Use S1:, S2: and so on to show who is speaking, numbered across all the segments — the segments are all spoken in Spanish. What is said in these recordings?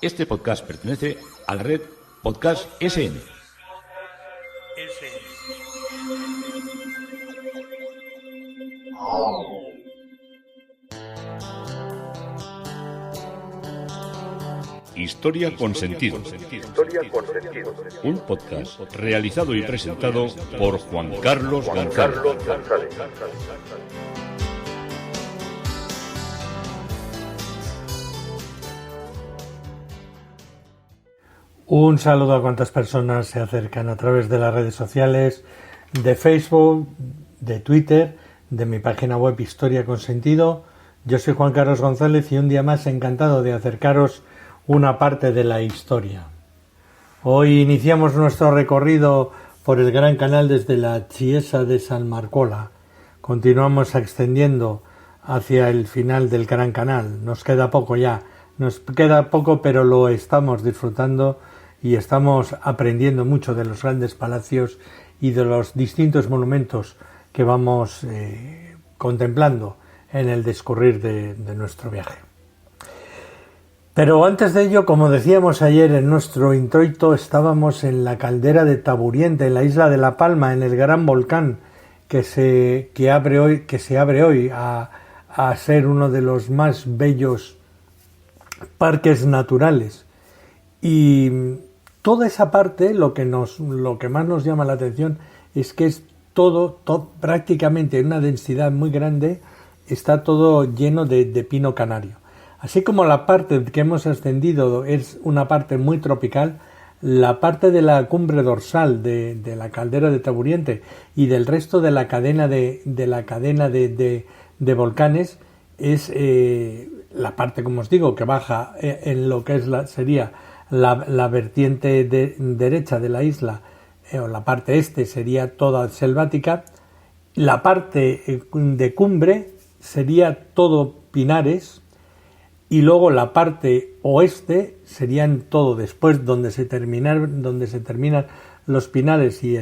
S1: Este podcast pertenece a la red Podcast SN. Historia con sentido. Un podcast realizado y presentado por Juan Carlos González.
S2: Un saludo a cuantas personas se acercan a través de las redes sociales, de Facebook, de Twitter, de mi página web Historia con Sentido. Yo soy Juan Carlos González y un día más encantado de acercaros una parte de la historia. Hoy iniciamos nuestro recorrido por el Gran Canal desde la Chiesa de San Marcola. Continuamos extendiendo hacia el final del Gran Canal. Nos queda poco ya. Nos queda poco, pero lo estamos disfrutando y estamos aprendiendo mucho de los grandes palacios y de los distintos monumentos que vamos contemplando en el discurrir de nuestro viaje. Pero antes de ello, como decíamos ayer en nuestro introito, estábamos en la caldera de Taburiente, en la isla de La Palma, en el gran volcán que se abre hoy a ser uno de los más bellos parques naturales. Y toda esa parte, lo que más nos llama la atención es que es todo prácticamente en una densidad muy grande, está todo lleno de pino canario. Así como la parte que hemos ascendido es una parte muy tropical, la parte de la cumbre dorsal de la caldera de Taburiente y del resto de la cadena de volcanes es la parte, como os digo, que baja en lo que sería la vertiente derecha de la isla, o la parte este sería toda selvática, la parte de cumbre sería todo pinares, y luego la parte oeste serían todo después donde se terminan los pinares y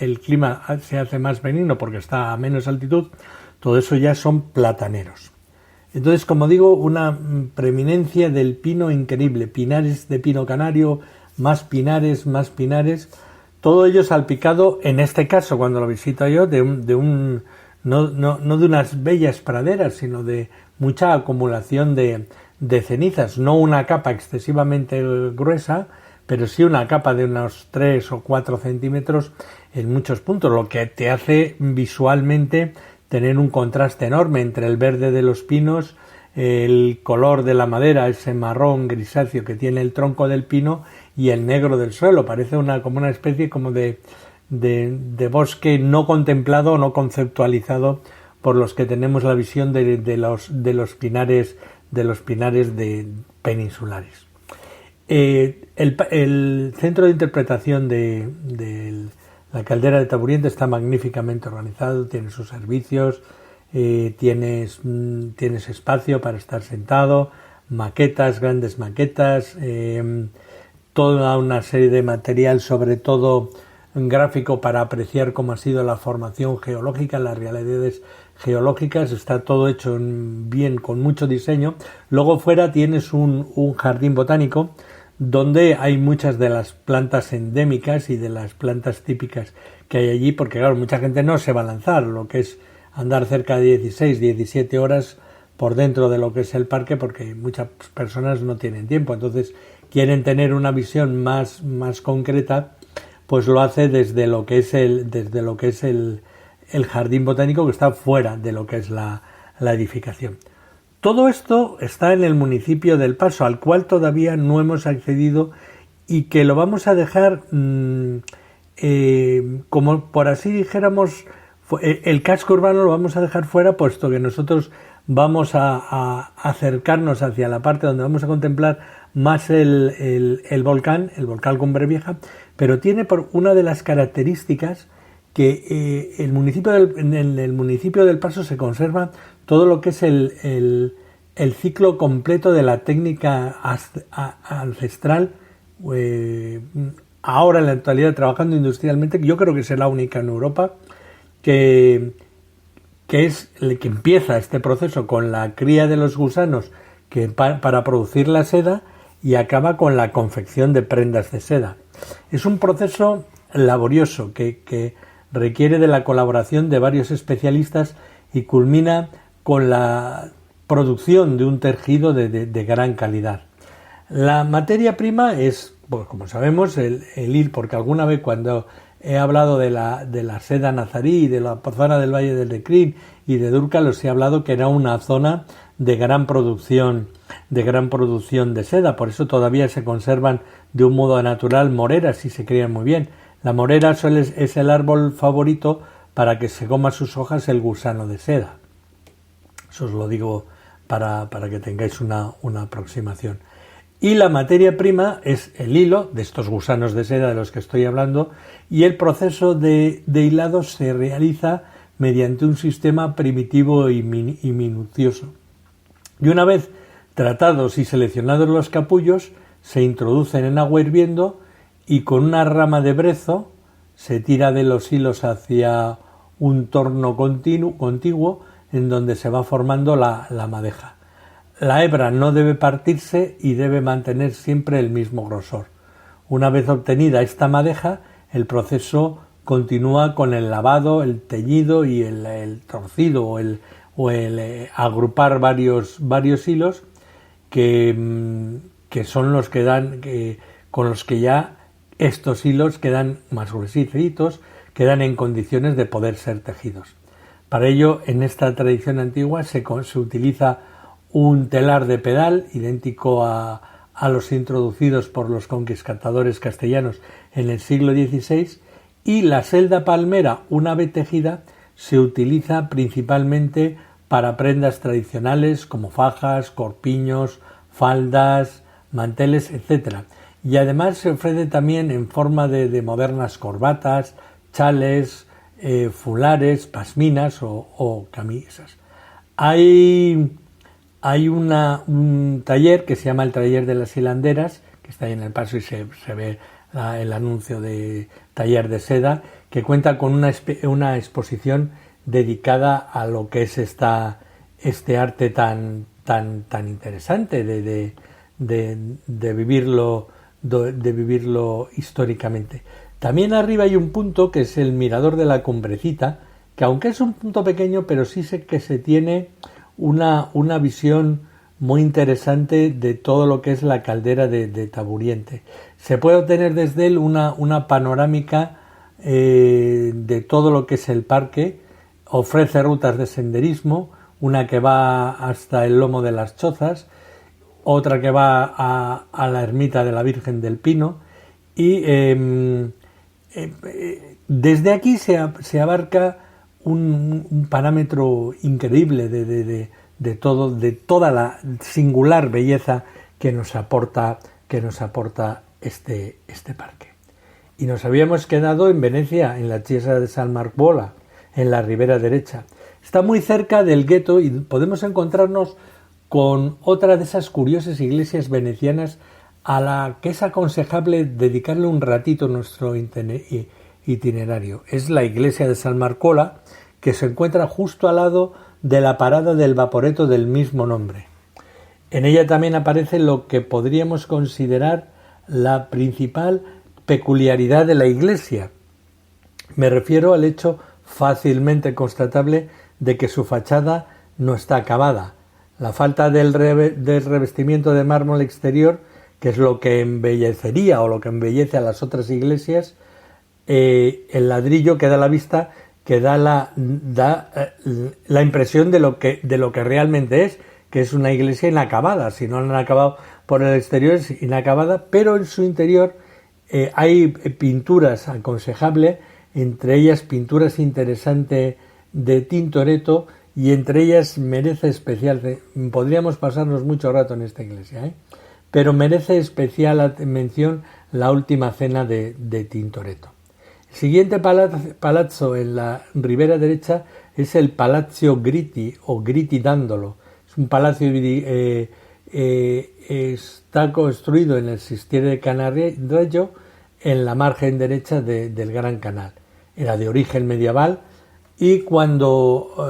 S2: el clima se hace más benigno porque está a menos altitud. Todo eso ya son plataneros. Entonces, como digo, una preeminencia del pino increíble, pinares de pino canario, más pinares, todo ello salpicado, en este caso cuando lo visito yo, no de unas bellas praderas, sino de mucha acumulación de cenizas, no una capa excesivamente gruesa, pero sí una capa de unos 3 o 4 centímetros en muchos puntos, lo que te hace visualmente tener un contraste enorme entre el verde de los pinos, el color de la madera, ese marrón grisáceo que tiene el tronco del pino, y el negro del suelo. Parece como una especie como de bosque no contemplado o no conceptualizado por los que tenemos la visión de los pinares peninsulares. El centro de interpretación de la caldera de Taburiente está magníficamente organizado, tiene sus servicios, tienes espacio para estar sentado, grandes maquetas, toda una serie de material, sobre todo gráfico, para apreciar cómo ha sido la formación geológica, las realidades geológicas. Está todo hecho bien, con mucho diseño. Luego fuera tienes un jardín botánico donde hay muchas de las plantas endémicas y de las plantas típicas que hay allí, porque claro, mucha gente no se va a lanzar lo que es andar cerca de 17 horas por dentro de lo que es el parque, porque muchas personas no tienen tiempo, entonces quieren tener una visión más concreta, pues lo hace desde lo que es el jardín botánico, que está fuera de lo que es la edificación. Todo esto está en el municipio del Paso, al cual todavía no hemos accedido y que lo vamos a dejar, como por así dijéramos, el casco urbano lo vamos a dejar fuera, puesto que nosotros vamos a acercarnos hacia la parte donde vamos a contemplar más el volcán Cumbre Vieja, pero tiene por una de las características que en el municipio del Paso se conserva todo lo que es el ciclo completo de la técnica ancestral, ahora en la actualidad trabajando industrialmente, que yo creo que es la única en Europa, que es el que empieza este proceso con la cría de los gusanos para producir la seda, y acaba con la confección de prendas de seda. Es un proceso laborioso que requiere de la colaboración de varios especialistas y culmina con la producción de un tejido de gran calidad. La materia prima es, pues, como sabemos, el hilo, porque alguna vez cuando he hablado de la seda nazarí, de la zona del Valle del Lecrín y de Durca, los he hablado que era una zona de gran producción de seda. Por eso todavía se conservan de un modo natural moreras y se crían muy bien. La morera es el árbol favorito para que se coma sus hojas el gusano de seda. Eso os lo digo para que tengáis una aproximación. Y la materia prima es el hilo de estos gusanos de seda de los que estoy hablando, y el proceso de hilado se realiza mediante un sistema primitivo y minucioso. Y una vez tratados y seleccionados los capullos, se introducen en agua hirviendo y con una rama de brezo se tira de los hilos hacia un torno contiguo en donde se va formando la madeja. La hebra no debe partirse y debe mantener siempre el mismo grosor. Una vez obtenida esta madeja, el proceso continúa con el lavado, el teñido y el torcido o el agrupar varios hilos que son los que dan, con los que ya estos hilos quedan más gruesitos, quedan en condiciones de poder ser tejidos. Para ello, en esta tradición antigua se utiliza un telar de pedal idéntico a los introducidos por los conquistadores castellanos en el siglo XVI, y la selda palmera, una vez tejida, se utiliza principalmente para prendas tradicionales como fajas, corpiños, faldas, manteles, etc. Y además se ofrece también en forma de modernas corbatas, chales, fulares, pasminas o camisas. Hay un taller que se llama el Taller de las Hilanderas, que está ahí en el paso y se ve el anuncio de taller de seda, que cuenta con una exposición dedicada a lo que es este arte tan interesante de vivirlo históricamente. También arriba hay un punto que es el mirador de la Cumbrecita, que aunque es un punto pequeño, pero sí sé que se tiene una visión muy interesante de todo lo que es la caldera de Taburiente. Se puede obtener desde él una panorámica de todo lo que es el parque. Ofrece rutas de senderismo, una que va hasta el Lomo de las Chozas, otra que va a la ermita de la Virgen del Pino, y desde aquí se abarca un parámetro increíble de toda la singular belleza que nos aporta este parque. Y nos habíamos quedado en Venecia, en la Chiesa de San Marcuola, en la ribera derecha. Está muy cerca del gueto y podemos encontrarnos con otra de esas curiosas iglesias venecianas a la que es aconsejable dedicarle un ratito nuestro itinerario. Es la iglesia de San Marcuola, que se encuentra justo al lado de la parada del vaporetto del mismo nombre. En ella también aparece lo que podríamos considerar la principal peculiaridad de la iglesia. Me refiero al hecho fácilmente constatable de que su fachada no está acabada. La falta del revestimiento de mármol exterior, que es lo que embellecería o lo que embellece a las otras iglesias, el ladrillo que da la vista, que da la impresión de lo que realmente es, que es una iglesia inacabada. Si no la han acabado por el exterior, es inacabada, pero en su interior hay pinturas aconsejables, entre ellas pinturas interesantes de Tintoretto, y entre ellas merece especial, podríamos pasarnos mucho rato en esta iglesia, pero merece especial mención la Última Cena de Tintoretto. El siguiente palazzo en la ribera derecha es el Palazzo Gritti o Gritti Dandolo. Es un palacio está construido en el Sistiere de Canarello, en la margen derecha del Gran Canal. Era de origen medieval y cuando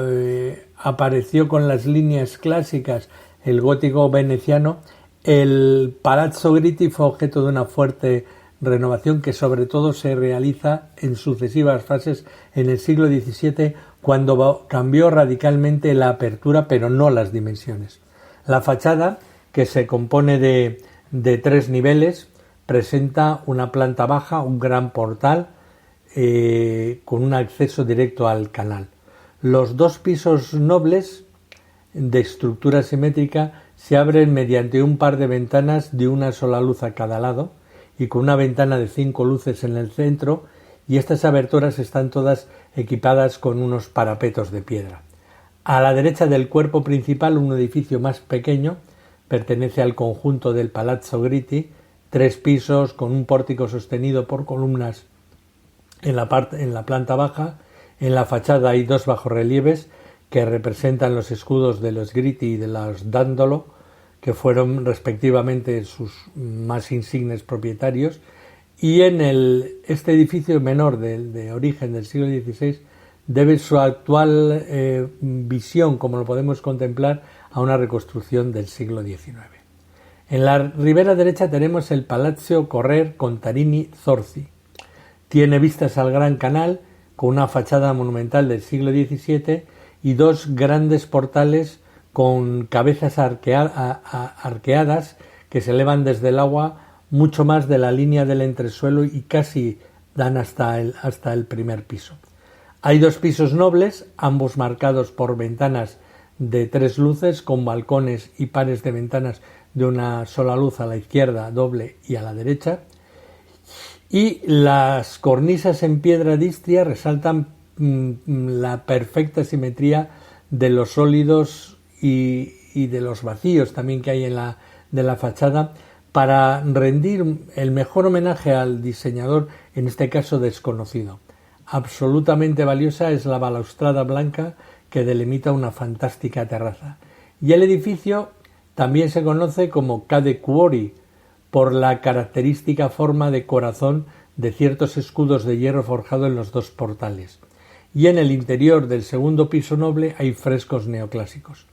S2: apareció con las líneas clásicas el gótico veneciano, El Palazzo Gritti fue objeto de una fuerte renovación que sobre todo se realiza en sucesivas fases en el siglo XVII, cuando cambió radicalmente la apertura pero no las dimensiones. La fachada, que se compone de 3 niveles, presenta una planta baja, un gran portal con un acceso directo al canal. Los 2 pisos nobles de estructura simétrica se abren mediante un par de ventanas de una sola luz a cada lado y con una ventana de 5 luces en el centro, y estas aberturas están todas equipadas con unos parapetos de piedra. A la derecha del cuerpo principal, un edificio más pequeño, pertenece al conjunto del Palazzo Gritti, 3 pisos con un pórtico sostenido por columnas en la planta baja. En la fachada hay 2 bajorrelieves que representan los escudos de los Gritti y de los Dandolo, que fueron respectivamente sus más insignes propietarios, y en este edificio menor de origen del siglo XVI debe su actual visión, como lo podemos contemplar, a una reconstrucción del siglo XIX. En la ribera derecha tenemos el Palazzo Correr Contarini Zorzi. Tiene vistas al Gran Canal, con una fachada monumental del siglo XVII y 2 grandes portales con cabezas arqueadas que se elevan desde el agua mucho más de la línea del entresuelo y casi dan hasta el primer piso. Hay 2 pisos nobles, ambos marcados por ventanas de 3 luces, con balcones y pares de ventanas de una sola luz a la izquierda, doble, y a la derecha. Y las cornisas en piedra de Istria resaltan la perfecta simetría de los sólidos y de los vacíos también que hay de la fachada, para rendir el mejor homenaje al diseñador, en este caso desconocido. Absolutamente valiosa es la balaustrada blanca que delimita una fantástica terraza. Y el edificio también se conoce como Cade Cuori, por la característica forma de corazón de ciertos escudos de hierro forjado en los 2 portales. Y en el interior del segundo piso noble hay frescos neoclásicos.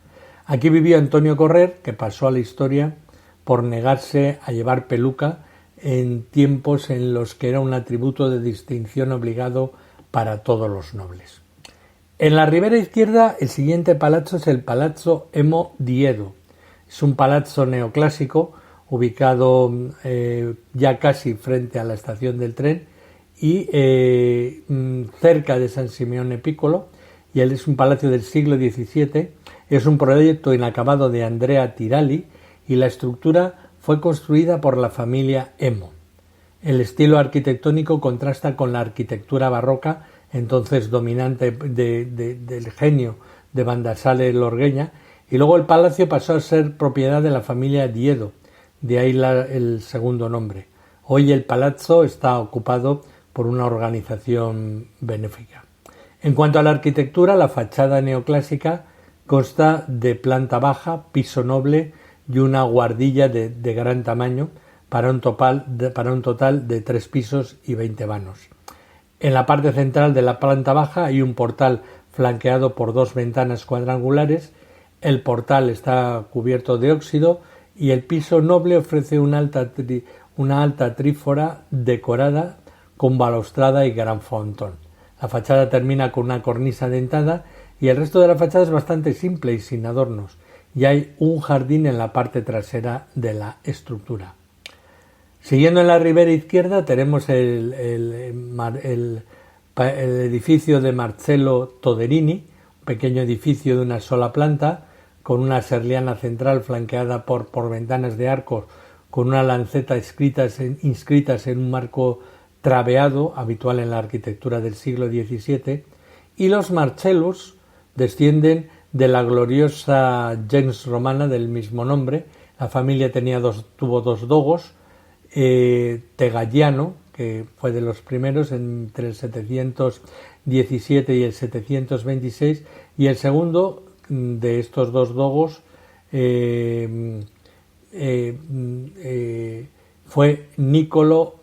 S2: Aquí vivió Antonio Correr, que pasó a la historia por negarse a llevar peluca en tiempos en los que era un atributo de distinción obligado para todos los nobles. En la ribera izquierda, el siguiente palazzo es el Palazzo Emo Diedo. Es un palazzo neoclásico ubicado ya casi frente a la estación del tren y cerca de San Simeone Piccolo, y él es un palacio del siglo XVII. Es un proyecto inacabado de Andrea Tirali y la estructura fue construida por la familia Emo. El estilo arquitectónico contrasta con la arquitectura barroca, entonces dominante del genio de Baldassare Lorgueña, y luego el palacio pasó a ser propiedad de la familia Diedo, de ahí el segundo nombre. Hoy el palazzo está ocupado por una organización benéfica. En cuanto a la arquitectura, la fachada neoclásica consta de planta baja, piso noble y una guardilla de gran tamaño para un total de 3 pisos y 20 vanos. En la parte central de la planta baja hay un portal flanqueado por 2 ventanas cuadrangulares. El portal está cubierto de óxido y el piso noble ofrece una alta trífora decorada con balaustrada y gran frontón. La fachada termina con una cornisa dentada y el resto de la fachada es bastante simple y sin adornos, y hay un jardín en la parte trasera de la estructura. Siguiendo en la ribera izquierda tenemos el edificio de Marcello Toderini, un pequeño edificio de una sola planta, con una serliana central flanqueada por ventanas de arcos con una lanceta inscritas en un marco trabeado, habitual en la arquitectura del siglo XVII, y los Marcellus descienden de la gloriosa gens romana del mismo nombre. La familia tuvo 2 dogos, Tegalliano, que fue de los primeros entre el 717 y el 726, y el segundo de estos 2 dogos fue Nicolo,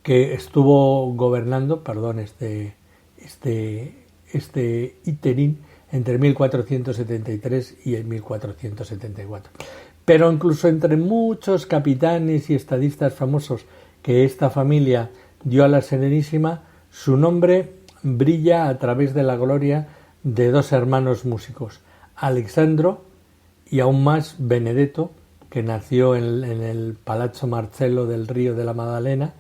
S2: que estuvo gobernando, este iterín, entre 1473 y 1474. Pero incluso entre muchos capitanes y estadistas famosos que esta familia dio a la Serenísima, su nombre brilla a través de la gloria de dos hermanos músicos, Alessandro y aún más Benedetto, que nació en el Palazzo Marcello del Río de la Maddalena,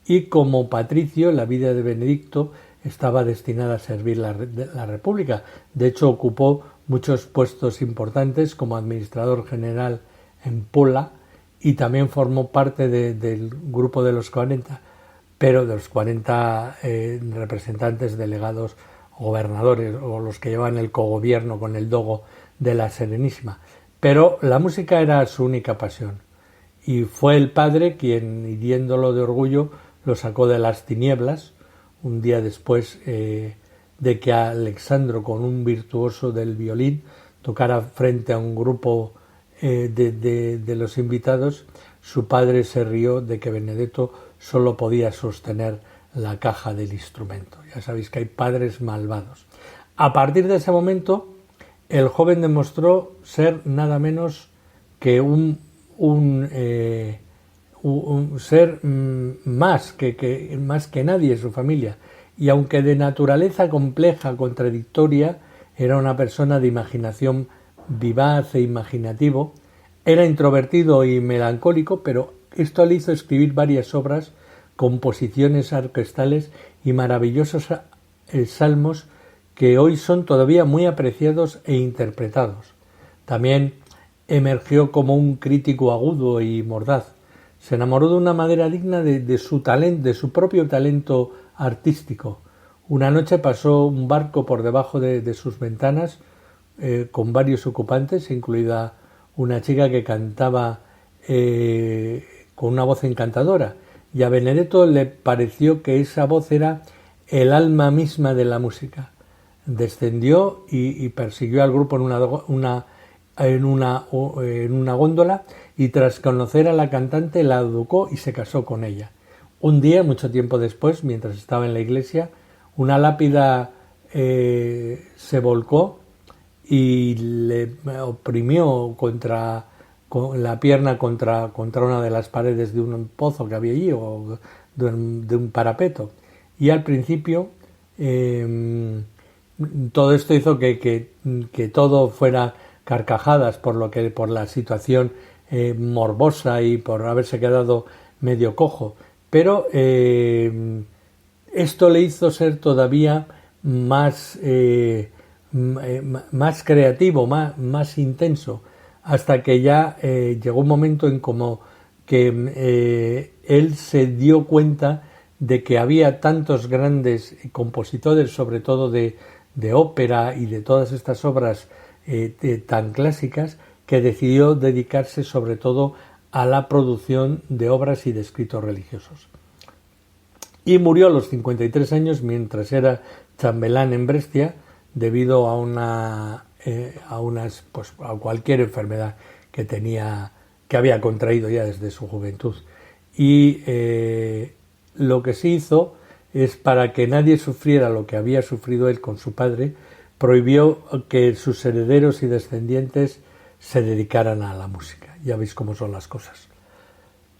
S2: y como patricio la vida de Benedicto estaba destinada a servir la República. De hecho, ocupó muchos puestos importantes como administrador general en Pulla y también formó parte del grupo de los 40, pero de los 40 representantes, delegados, gobernadores o los que llevan el cogobierno con el dogo de la Serenísima. Pero la música era su única pasión y fue el padre quien, hiriéndolo de orgullo, lo sacó de las tinieblas un día después de que Alessandro, con un virtuoso del violín, tocara frente a un grupo de los invitados. Su padre se rió de que Benedetto solo podía sostener la caja del instrumento. Ya sabéis que hay padres malvados. A partir de ese momento, el joven demostró ser nada menos que un ser más que nadie en su familia, y aunque de naturaleza compleja, contradictoria, era una persona de imaginación vivaz e imaginativo. Era introvertido y melancólico, pero esto le hizo escribir varias obras, composiciones orquestales y maravillosos salmos que hoy son todavía muy apreciados e interpretados. También emergió como un crítico agudo y mordaz. Se enamoró de una manera digna de su talento, de su propio talento artístico. Una noche pasó un barco por debajo de sus ventanas con varios ocupantes, incluida una chica que cantaba con una voz encantadora, y a Benedetto le pareció que esa voz era el alma misma de la música. Descendió y persiguió al grupo en una góndola, y tras conocer a la cantante la educó y se casó con ella. Un día, mucho tiempo después, mientras estaba en la iglesia, una lápida se volcó y le oprimió con la pierna contra una de las paredes de un pozo que había allí, o de un parapeto. Y al principio todo esto hizo que todo fuera carcajadas por la situación morbosa y por haberse quedado medio cojo. Pero esto le hizo ser todavía más creativo, más intenso, hasta que ya llegó un momento en como que él se dio cuenta de que había tantos grandes compositores, sobre todo de ópera y de todas estas obras tan clásicas, que decidió dedicarse sobre todo a la producción de obras y de escritos religiosos. Y murió a los 53 años mientras era chambelán en Brescia, debido a cualquier enfermedad que había contraído ya desde su juventud. Y lo que se hizo es, para que nadie sufriera lo que había sufrido él con su padre, prohibió que sus herederos y descendientes se dedicaran a la música. Ya veis cómo son las cosas.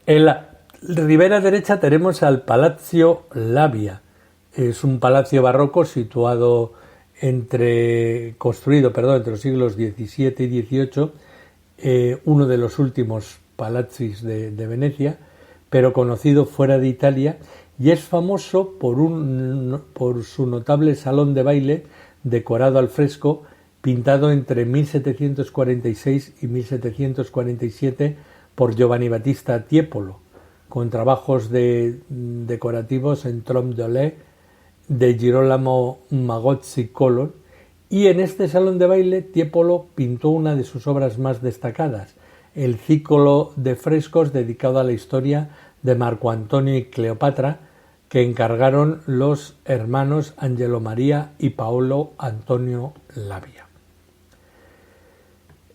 S2: En la ribera derecha tenemos al Palazzo Labia. Es un palacio barroco construido entre los siglos XVII y XVIII, uno de los últimos palazzis de Venecia, pero conocido fuera de Italia, y es famoso por su notable salón de baile decorado al fresco, pintado entre 1746 y 1747 por Giovanni Battista Tiepolo, con trabajos decorativos en tronc d'olé de Girolamo Magozzi Colon. Y en este salón de baile Tiepolo pintó una de sus obras más destacadas, el ciclo de frescos dedicado a la historia de Marco Antonio y Cleopatra, que encargaron los hermanos Angelo María y Paolo Antonio Labia.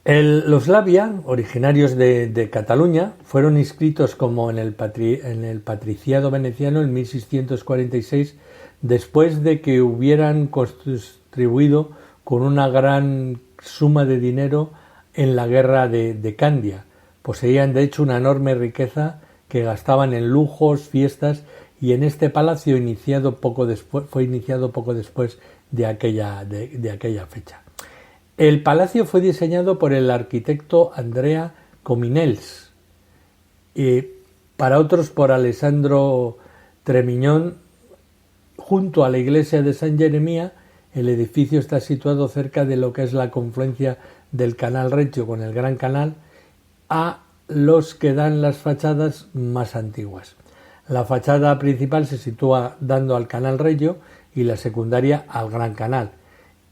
S2: Los Labia, originarios de Cataluña, fueron inscritos como en el patriciado veneciano en 1646, después de que hubieran contribuido con una gran suma de dinero en la guerra de Candia. Poseían de hecho una enorme riqueza que gastaban en lujos, fiestas, y en este palacio fue iniciado poco después de aquella fecha. El palacio fue diseñado por el arquitecto Andrea Cominels, para otros por Alessandro Tremiñón. Junto a la iglesia de San Jeremía, el edificio está situado cerca de lo que es la confluencia del Canal Regio con el Gran Canal, a los que dan las fachadas más antiguas. La fachada principal se sitúa dando al Canal Regio y la secundaria al Gran Canal.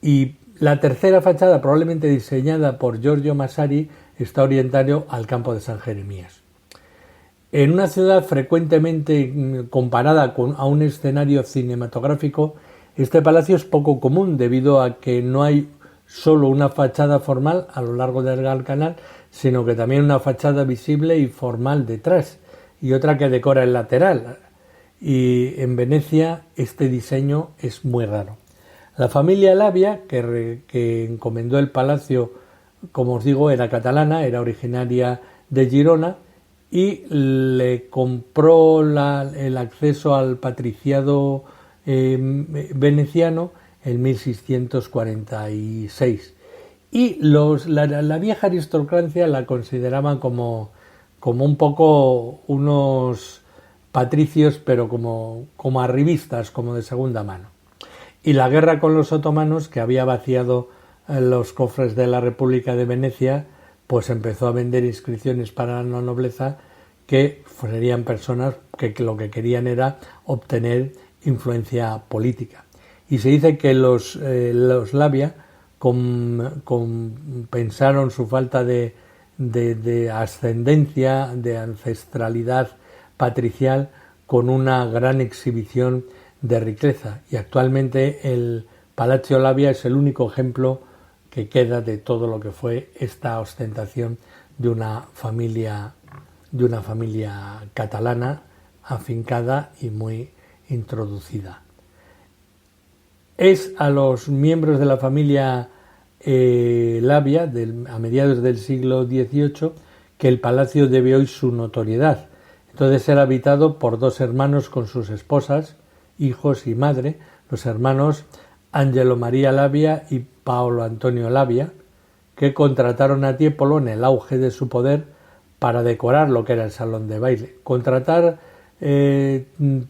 S2: Y la tercera fachada, probablemente diseñada por Giorgio Massari, está orientada al campo de San Jeremías. En una ciudad frecuentemente comparada a un escenario cinematográfico, este palacio es poco común debido a que no hay solo una fachada formal a lo largo del Gran Canal, sino que también una fachada visible y formal detrás y otra que decora el lateral. Y en Venecia este diseño es muy raro. La familia Labia, que encomendó el palacio, como os digo, era catalana, era originaria de Girona, y le compró el acceso al patriciado veneciano en 1646. Y la vieja aristocracia la consideraban como un poco unos patricios, pero como arribistas, como de segunda mano. Y la guerra con los otomanos, que había vaciado los cofres de la República de Venecia, pues empezó a vender inscripciones para la nobleza, que serían personas que lo que querían era obtener influencia política. Y se dice que los Labia compensaron su falta de ascendencia, de ancestralidad patricial, con una gran exhibición de riqueza. Y actualmente el Palacio Labia es el único ejemplo que queda de todo lo que fue esta ostentación de una familia catalana afincada y muy introducida. Es a los miembros de la familia Labia, a mediados del siglo XVIII, que el palacio debe hoy su notoriedad. Entonces era habitado por dos hermanos con sus esposas, hijos y madre, los hermanos Angelo María Labia y Paolo Antonio Labia, que contrataron a Tiepolo en el auge de su poder para decorar lo que era el salón de baile. Contratar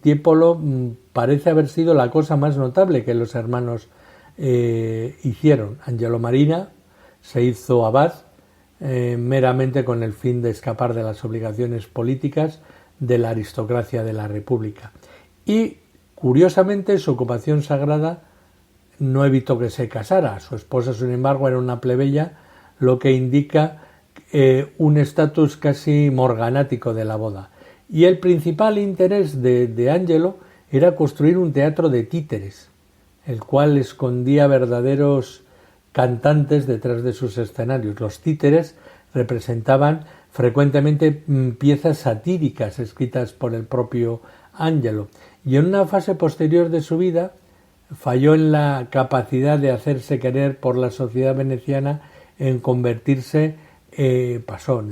S2: Tiepolo parece haber sido la cosa más notable que los hermanos hicieron. Angelo María se hizo abad meramente con el fin de escapar de las obligaciones políticas de la aristocracia de la República. Y, curiosamente, su ocupación sagrada no evitó que se casara. Su esposa, sin embargo, era una plebeya, lo que indica un estatus casi morganático de la boda. Y el principal interés de Angelo era construir un teatro de títeres, el cual escondía verdaderos cantantes detrás de sus escenarios. Los títeres representaban frecuentemente piezas satíricas escritas por el propio Angelo, y en una fase posterior de su vida falló en la capacidad de hacerse querer por la sociedad veneciana en convertirse, pasó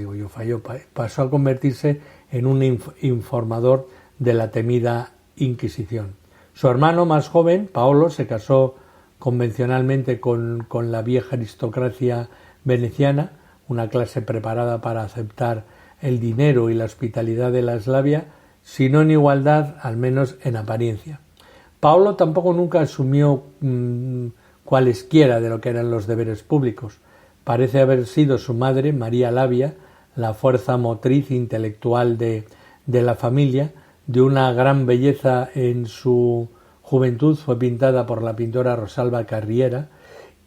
S2: a convertirse en un informador de la temida Inquisición. Su hermano más joven, Paolo, se casó convencionalmente con la vieja aristocracia veneciana, una clase preparada para aceptar el dinero y la hospitalidad de la Labia, si no en igualdad, al menos en apariencia. Paolo tampoco nunca asumió cualesquiera de lo que eran los deberes públicos. Parece haber sido su madre, María Labia, la fuerza motriz intelectual de la familia. De una gran belleza en su juventud, fue pintada por la pintora Rosalba Carriera,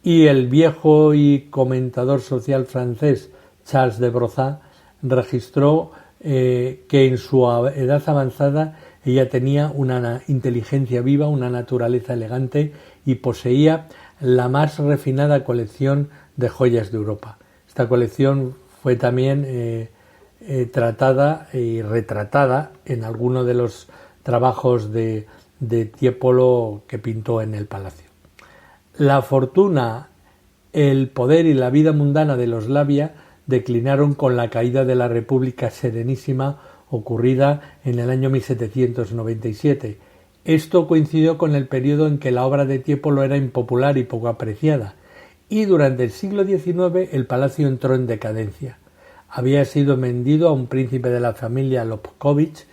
S2: y el viejo y comentador social francés Charles de Brossat registró que en su edad avanzada ella tenía una inteligencia viva, una naturaleza elegante y poseía la más refinada colección de joyas de Europa. Esta colección fue también tratada y retratada en alguno de los trabajos de Tiepolo que pintó en el palacio. La fortuna el poder y la vida mundana de los Labia declinaron con la caída de la República Serenísima ocurrida en el año 1797. Esto coincidió con el periodo en que la obra de Tiepolo era impopular y poco apreciada, y durante el siglo XIX el palacio entró en decadencia. Había sido vendido a un príncipe de la familia Lobkowicz.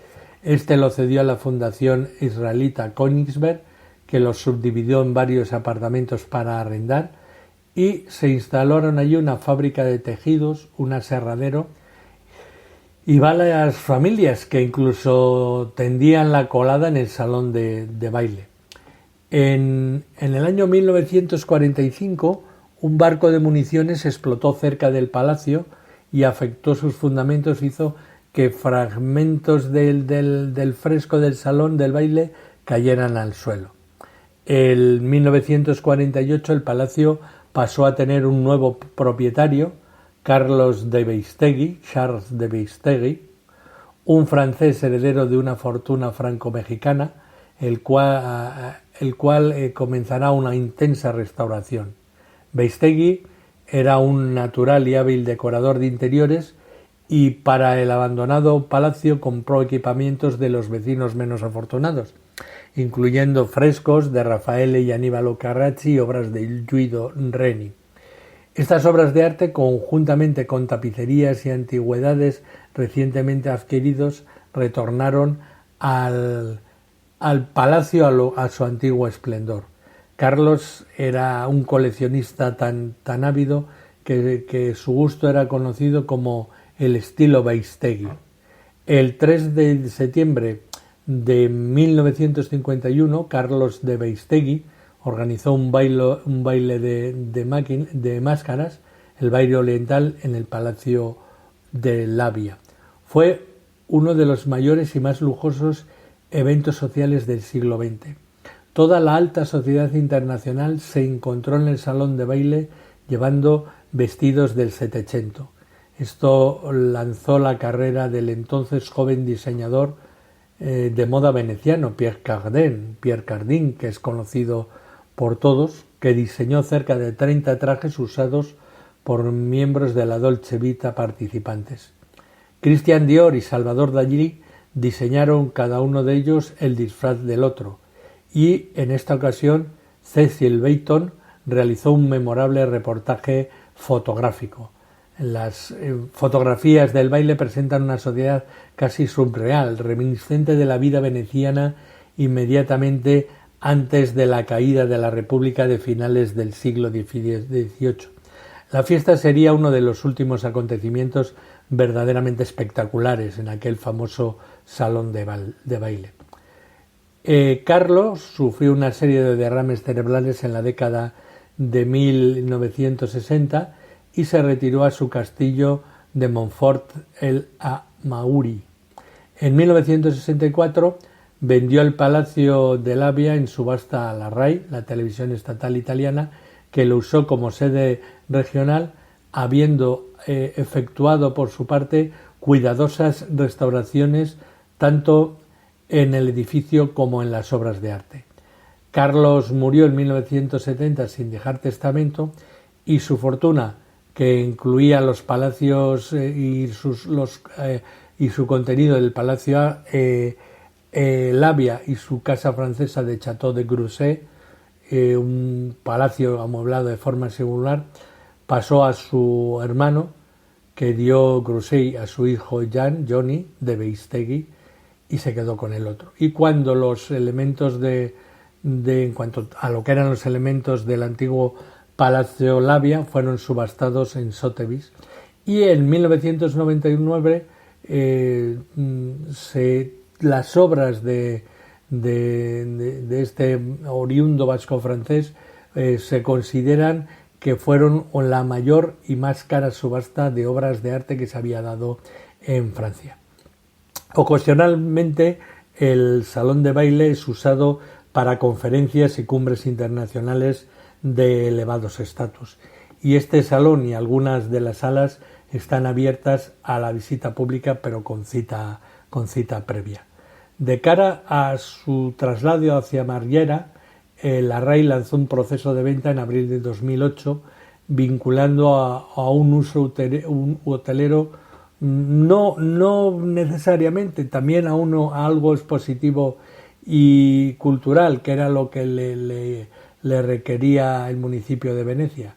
S2: Este lo cedió a la fundación israelita Königsberg, que lo subdividió en varios apartamentos para arrendar, y se instalaron allí una fábrica de tejidos, un aserradero y varias familias que incluso tendían la colada en el salón de baile. En el año 1945 un barco de municiones explotó cerca del palacio y afectó sus fundamentos, hizo que fragmentos del fresco del salón del baile cayeran al suelo. En 1948 el palacio pasó a tener un nuevo propietario, Charles de Beistegui, un francés heredero de una fortuna franco-mexicana, el cual comenzará una intensa restauración. Beistegui era un natural y hábil decorador de interiores y para el abandonado palacio compró equipamientos de los vecinos menos afortunados, incluyendo frescos de Raffaele y Annibalo Carracci y obras de Guido Reni. Estas obras de arte, conjuntamente con tapicerías y antigüedades recientemente adquiridos, retornaron al palacio a su antiguo esplendor. Carlos era un coleccionista tan ávido que su gusto era conocido como el estilo Beistegui. El 3 de septiembre de 1951, Carlos de Beistegui organizó un baile de máscaras, el baile oriental, en el Palacio de Labia. Fue uno de los mayores y más lujosos eventos sociales del siglo XX. Toda la alta sociedad internacional se encontró en el salón de baile llevando vestidos del Settecento. Esto lanzó la carrera del entonces joven diseñador de moda veneciano Pierre Cardin, que es conocido por todos, que diseñó cerca de 30 trajes usados por miembros de la Dolce Vita participantes. Christian Dior y Salvador Dalí diseñaron cada uno de ellos el disfraz del otro, y en esta ocasión Cecil Beaton realizó un memorable reportaje fotográfico. Las fotografías del baile presentan una sociedad casi surreal, reminiscente de la vida veneciana inmediatamente antes de la caída de la República de finales del siglo XVIII. La fiesta sería uno de los últimos acontecimientos verdaderamente espectaculares en aquel famoso salón de baile. Carlos sufrió una serie de derrames cerebrales en la década de 1960 y se retiró a su castillo de Montfort-el-Amaury. En 1964 vendió el Palacio de Labia en subasta a la RAI, la televisión estatal italiana, que lo usó como sede regional, habiendo efectuado por su parte cuidadosas restauraciones tanto en el edificio como en las obras de arte. Carlos murió en 1970 sin dejar testamento y su fortuna, que incluía los palacios y su contenido del Palacio Labia y su casa francesa de Château de Grussé, un palacio amueblado de forma singular, pasó a su hermano, que dio Grussé a su hijo Johnny de Beistegui, y se quedó con el otro. Y cuando los elementos en cuanto a lo que eran los elementos del antiguo Palacio Labia fueron subastados en Sotheby's, y en 1999 las obras de este oriundo vasco-francés se consideran que fueron la mayor y más cara subasta de obras de arte que se había dado en Francia. Ocasionalmente el salón de baile es usado para conferencias y cumbres internacionales de elevados estatus, y este salón y algunas de las salas están abiertas a la visita pública, pero con cita previa. De cara a su traslado hacia Marghera, la RAI lanzó un proceso de venta en abril de 2008 vinculando a un uso hotelero, no necesariamente, también a algo expositivo y cultural, que era lo que le requería el municipio de Venecia.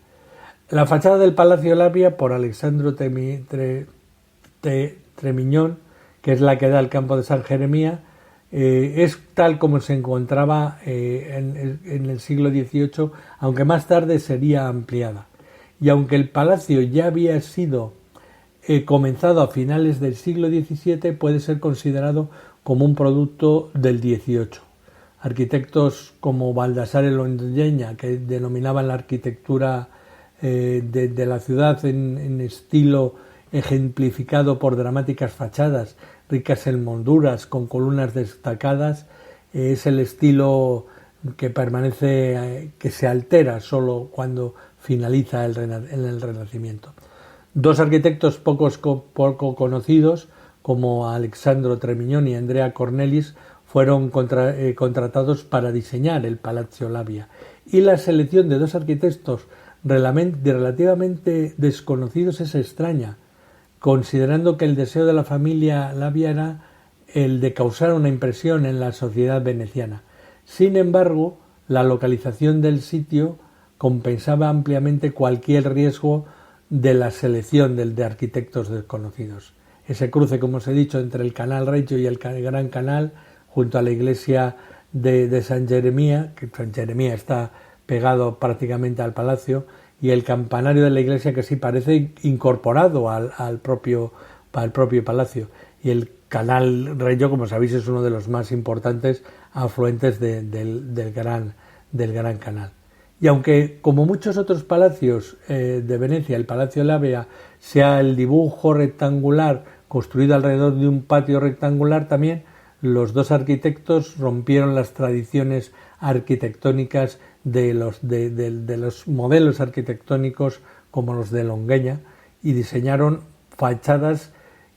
S2: La fachada del Palacio Labia, por Alessandro Tremiñón, que es la que da al campo de San Jeremías, es tal como se encontraba en el siglo XVIII, aunque más tarde sería ampliada. Y aunque el palacio ya había sido comenzado a finales del siglo XVII, puede ser considerado como un producto del XVIII. Arquitectos como Baldassare Londeña, que denominaban la arquitectura de la ciudad en estilo ejemplificado por dramáticas fachadas, ricas en molduras, con columnas destacadas, es el estilo que permanece, que se altera solo cuando finaliza el Renacimiento. Dos arquitectos poco conocidos, como Alessandro Tremiñón y Andrea Cornelis, fueron contratados para diseñar el Palazzo Labia, y la selección de dos arquitectos relativamente desconocidos es extraña, considerando que el deseo de la familia Labia era el de causar una impresión en la sociedad veneciana. Sin embargo, la localización del sitio compensaba ampliamente cualquier riesgo de la selección de arquitectos desconocidos. Ese cruce, como os he dicho, entre el Canal Reggio y el Gran Canal, junto a la iglesia de San Jeremías, que San Jeremías está pegado prácticamente al palacio, y el campanario de la iglesia, que sí parece incorporado al propio palacio. Y el Canal Reggio, como sabéis, es uno de los más importantes afluentes del Gran Canal. Y aunque, como muchos otros palacios de Venecia, el Palacio Labia sea el dibujo rectangular construido alrededor de un patio rectangular, también los dos arquitectos rompieron las tradiciones arquitectónicas de los modelos arquitectónicos como los de Longueña, y diseñaron fachadas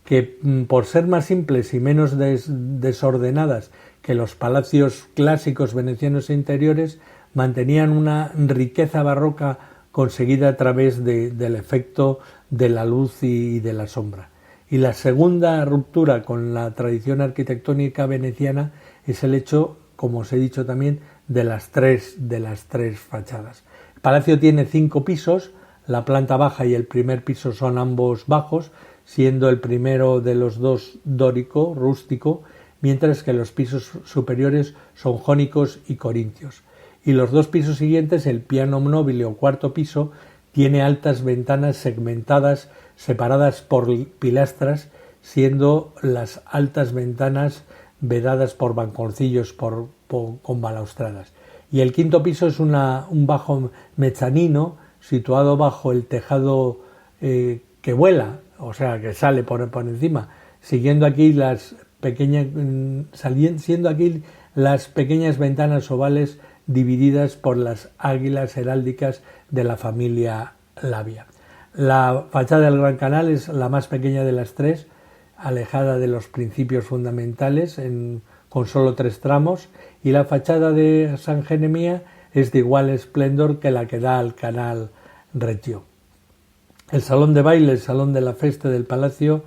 S2: que, por ser más simples y menos desordenadas que los palacios clásicos venecianos e interiores, mantenían una riqueza barroca conseguida a través del efecto de la luz y de la sombra. Y la segunda ruptura con la tradición arquitectónica veneciana es el hecho, como os he dicho también, de las tres fachadas. El palacio tiene 5 pisos, la planta baja y el primer piso son ambos bajos, siendo el primero de los dos dórico, rústico, mientras que los pisos superiores son jónicos y corintios. Y los 2 pisos siguientes, el piano nobile o cuarto piso, tiene altas ventanas segmentadas, separadas por pilastras, siendo las altas ventanas vedadas por balconcillos con balaustradas. Y el quinto piso es un bajo mezzanino situado bajo el tejado que vuela, o sea, que sale por encima, siendo aquí las pequeñas ventanas ovales divididas por las águilas heráldicas de la familia Labia. La fachada del Gran Canal es la más pequeña de las 3, alejada de los principios fundamentales, con solo 3 tramos, y la fachada de San Jeremías es de igual esplendor que la que da al Canal Reggio. El salón de baile, el salón de la festa del palacio,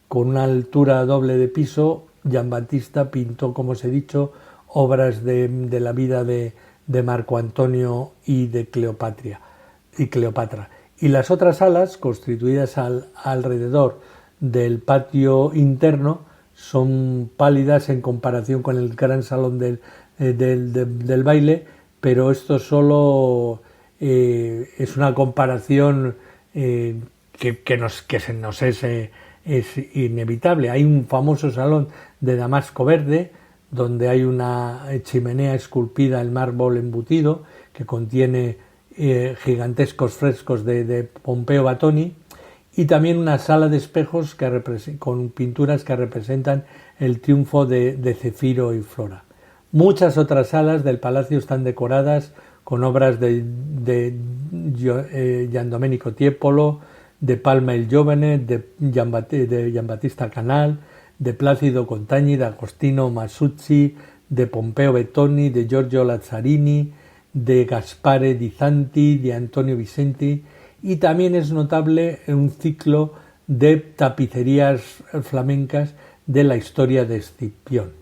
S2: con una altura doble de piso, Giambattista pintó, como os he dicho, obras de la vida de Marco Antonio y de Cleopatra. Y las otras salas, constituidas alrededor del patio interno, son pálidas en comparación con el gran salón del baile, pero esto solo es una comparación que nos es inevitable. Hay un famoso salón de damasco verde, donde hay una chimenea esculpida en mármol embutido que contiene gigantescos frescos de Pompeo Batoni, y también una sala de espejos con pinturas que representan el triunfo de Cefiro y Flora. Muchas otras salas del palacio están decoradas con obras de Giandomenico Tiepolo, de Palma il Giovane, de Giambattista Canal, de Plácido Contagni, de Agostino Masucci, de Pompeo Bettoni, de Giorgio Lazzarini, de Gaspare Di Zanti, de Antonio Vicenti, y también es notable un ciclo de tapicerías flamencas de la historia de Escipión.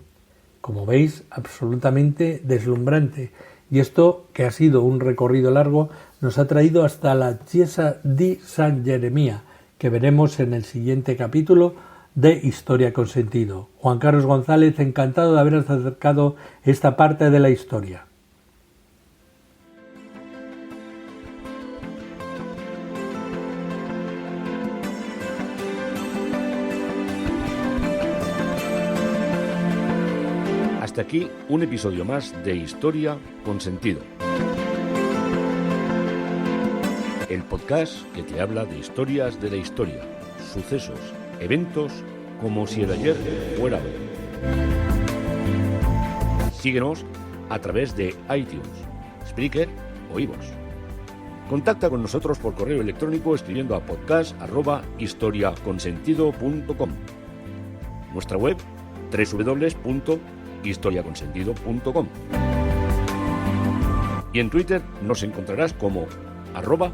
S2: Como veis, absolutamente deslumbrante. Y esto, que ha sido un recorrido largo, nos ha traído hasta la Chiesa di San Geremia, que veremos en el siguiente capítulo de Historia con Sentido. Juan Carlos González, encantado de haberos acercado esta parte de la historia.
S1: Hasta aquí un episodio más de Historia con Sentido. El podcast que te habla de historias de la historia, sucesos, eventos, como si el ayer fuera hoy. Síguenos a través de iTunes, Spreaker o iVoox. Contacta con nosotros por correo electrónico escribiendo a podcast@historiaconsentido.com. Nuestra web www.historiaconsentido.com. Y en Twitter nos encontrarás como @